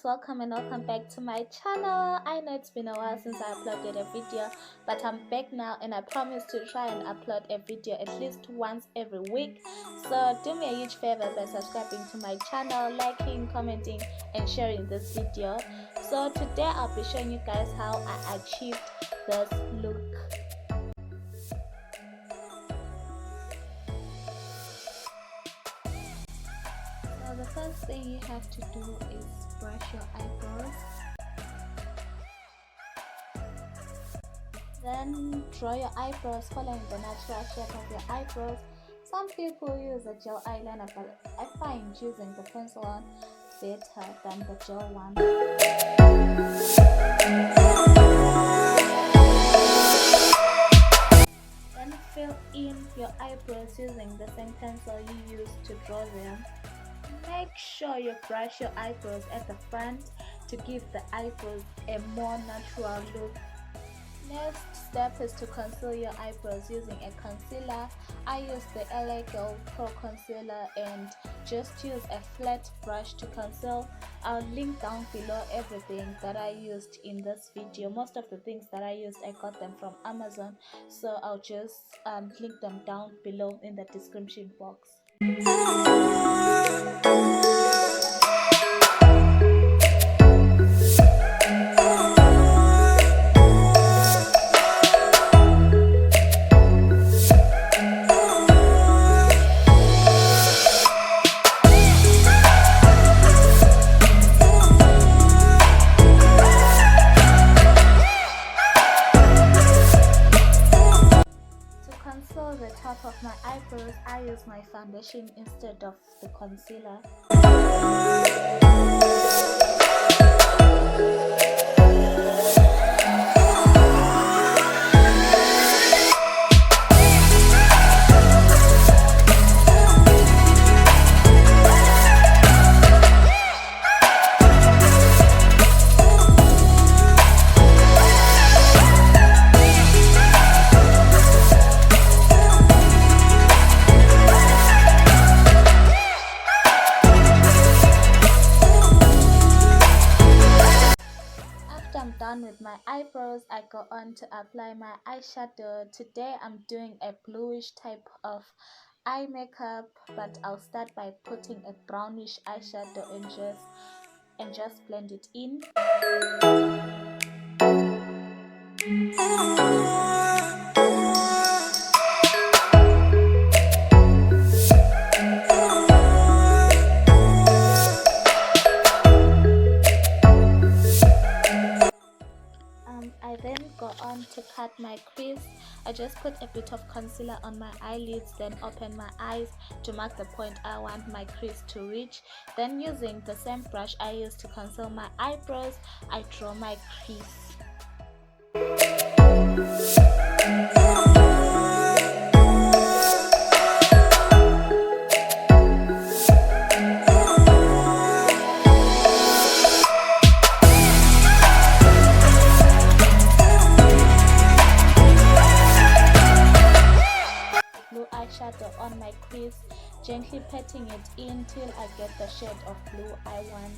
welcome and welcome back to my channel. I know it's been a while since I uploaded a video, but I'm back now and I promise to try and upload a video at least once every week. So do me a huge favor by subscribing to my channel, liking, commenting and sharing this video. So today I'll be showing you guys how I achieved this look. So the first thing you have to do is brush your eyebrows. Then draw your eyebrows following the natural shape of your eyebrows. Some people use a gel eyeliner, but I find using the pencil one better than the gel one. Then fill in your eyebrows using the same pencil you used to draw them. Make sure you brush your eyebrows at the front to give the eyebrows a more natural look. Next step is to conceal your eyebrows using a concealer. I use the L.A. Girl Pro Concealer and just use a flat brush to conceal. I'll link down below everything that I used in this video. Most of the things that I used, I got them from Amazon, so I'll just link them down below in the description box. For the top of my eyebrows, I use my foundation instead of the concealer. Done with my eyebrows, I go on to apply my eyeshadow. Today I'm doing a bluish type of eye makeup, but I'll start by putting a brownish eyeshadow and just blend it in. I then go on to cut my crease. I just put a bit of concealer on my eyelids, then open my eyes to mark the point I want my crease to reach. Then using the same brush I used to conceal my eyebrows, I draw my crease. Eyeshadow on my crease, gently patting it in till I get the shade of blue I want.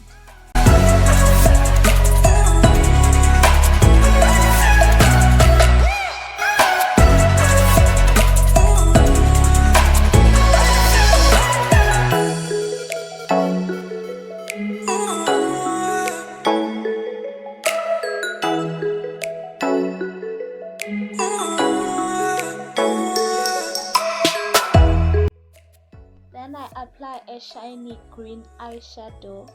Then I apply a shiny green eyeshadow.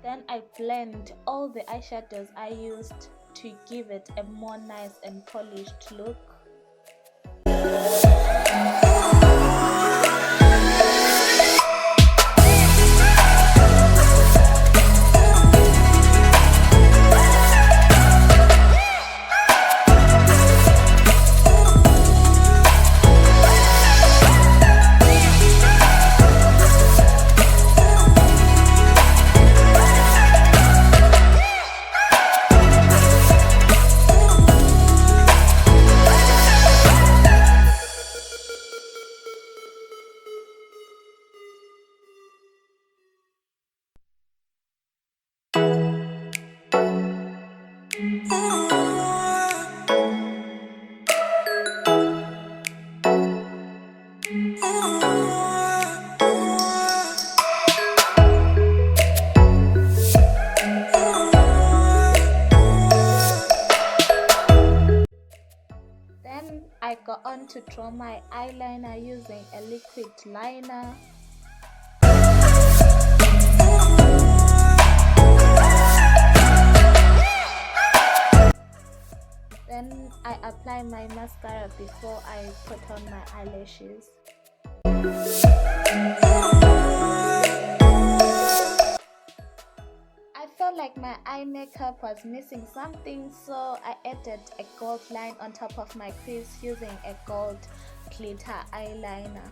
Then I blend all the eyeshadows I used to give it a more nice and polished look. Then I go on to draw my eyeliner using a liquid liner. Then I apply my mascara before I put on my eyelashes. I felt like my eye makeup was missing something, so I added a gold line on top of my crease using a gold glitter eyeliner.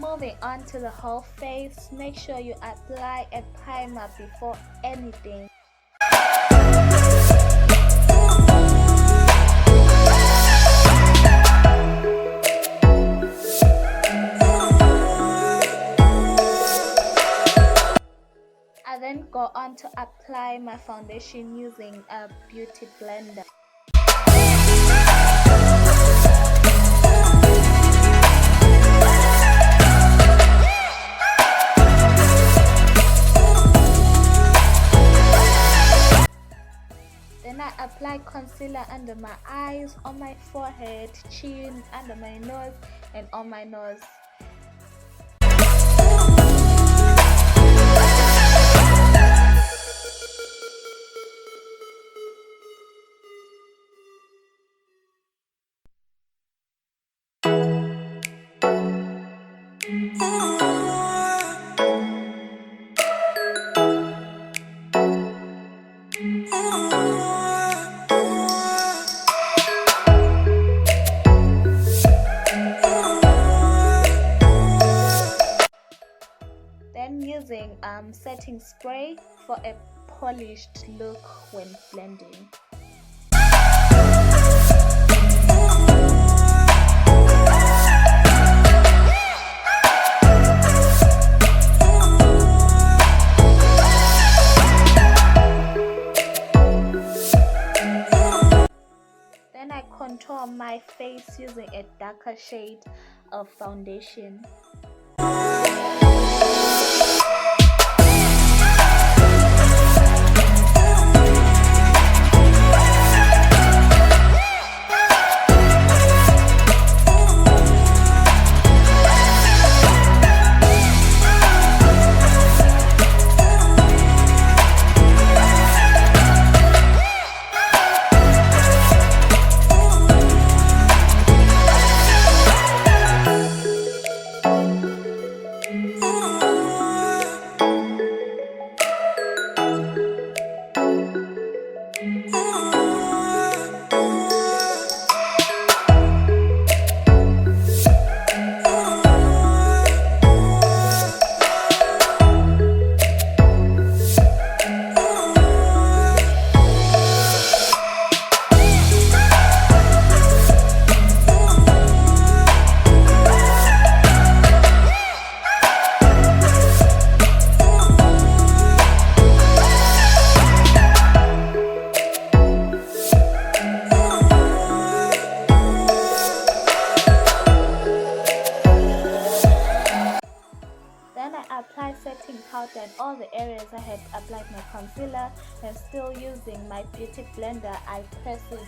Moving on to the whole face, make sure you apply a primer before anything. I then go on to apply my foundation using a beauty blender. Then I apply concealer under my eyes, on my forehead, chin, under my nose, and on my nose. Then using setting spray for a polished look when blending. Then I contour my face using a darker shade of foundation. Apply setting powder in all the areas I had applied my concealer, and still using my beauty blender I press it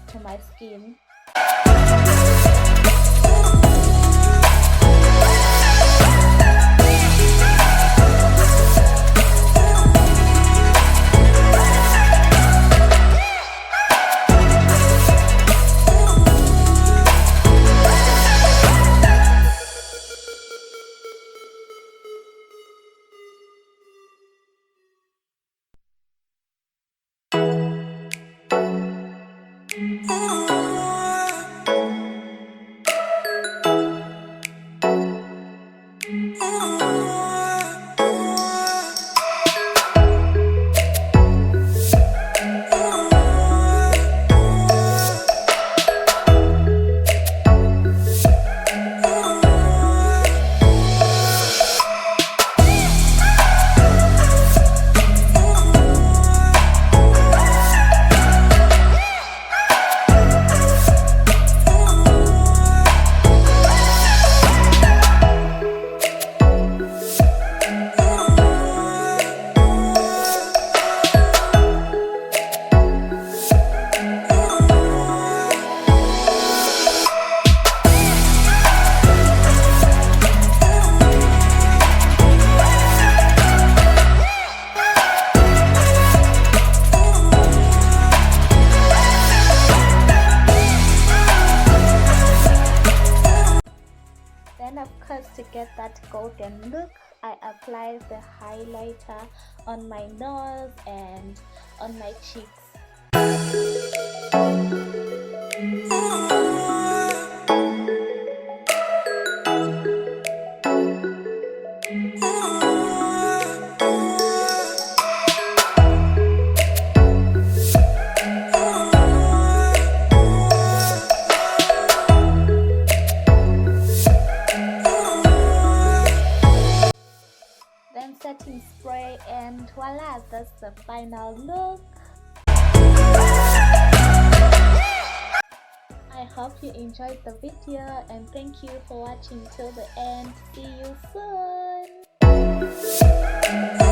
to my skin. I apply the highlighter on my nose and on my cheeks. Then setting spray, and voila, that's the final look. I hope you enjoyed the video and thank you for watching till the end. See you soon.